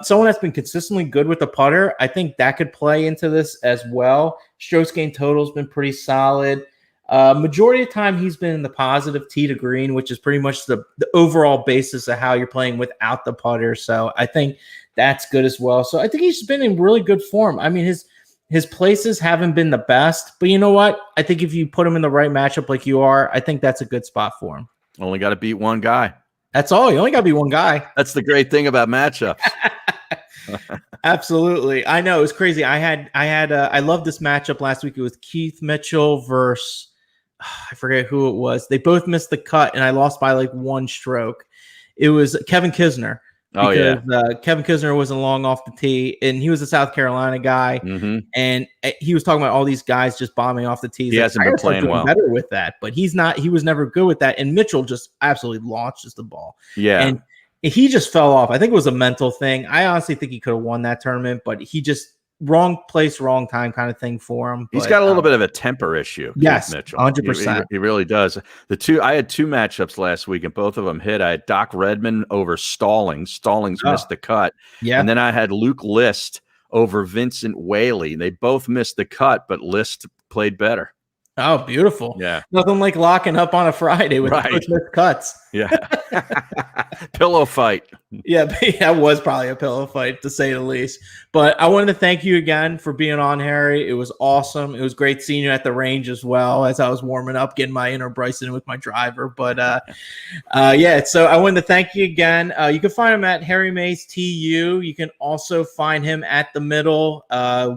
someone that's been consistently good with the putter, I think that could play into this as well. Strokes gained total's been pretty solid. Majority of the time, he's been in the positive tee to green, which is pretty much the overall basis of how you're playing without the putter. So I think that's good as well. So I think he's been in really good form. I mean, his places haven't been the best, but you know what? I think if you put him in the right matchup like you are, I think that's a good spot for him. Only got to beat one guy. That's all. You only got to be one guy. That's the great thing about matchups. Absolutely. I know. It was crazy. I loved this matchup last week. It was Keith Mitchell versus I forget who it was. They both missed the cut, and I lost by like 1 stroke. It was Kevin Kisner. Kevin Kisner wasn't long off the tee, and he was a South Carolina guy, and he was talking about all these guys just bombing off the tee. He hasn't been playing well. Better with that, but he's not. He was never good with that. And Mitchell just absolutely launches the ball. Yeah, and he just fell off. I think it was a mental thing. I honestly think he could have won that tournament, but he just wrong place, wrong time kind of thing for him. He's got a little bit of a temper issue. Yes, Mitchell. 100%. He really does. I had 2 matchups last week, and both of them hit. I had Doc Redman over Stallings. Stallings missed the cut. Yeah. And then I had Luke List over Vincent Whaley. They both missed the cut, but List played better. Oh, beautiful. Yeah. Nothing like locking up on a Friday with Right. missed cuts. Yeah. Pillow fight. Yeah, that was probably a pillow fight, to say the least. But I wanted to thank you again for being on, Harry. It was awesome. It was great seeing you at the range as well as I was warming up, getting my inner Bryson with my driver. But yeah, so I wanted to thank you again. You can find him at HarryMayes TU. You can also find him at the Middle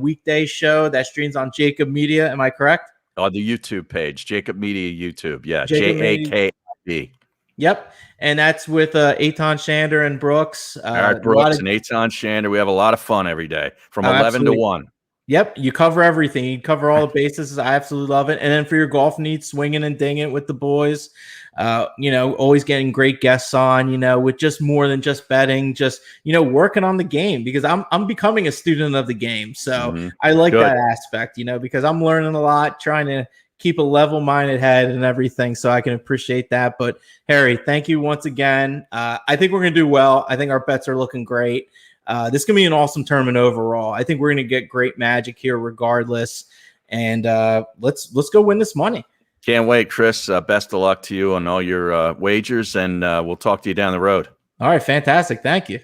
weekday show that streams on Jacob Media. Am I correct? On the YouTube page, Jacob Media YouTube. Yeah, JAKIB. Yep, and that's with Eitan Shander and Brooks. Eric Brooks and Eitan Shander. We have a lot of fun every day from 11 to 1. Yep, you cover everything. You cover all the bases. I absolutely love it. And then for your golf needs, swinging and dinging with the boys. Always getting great guests on, with just more than just betting, just, working on the game, because I'm becoming a student of the game. So I like that aspect, because I'm learning a lot, trying to keep a level-minded head and everything, so I can appreciate that. But Harry, thank you once again. I think we're going to do well. I think our bets are looking great. This is going to be an awesome tournament overall. I think we're going to get great magic here regardless. And let's go win this money. Can't wait, Chris. Best of luck to you on all your wagers, and we'll talk to you down the road. All right, fantastic. Thank you.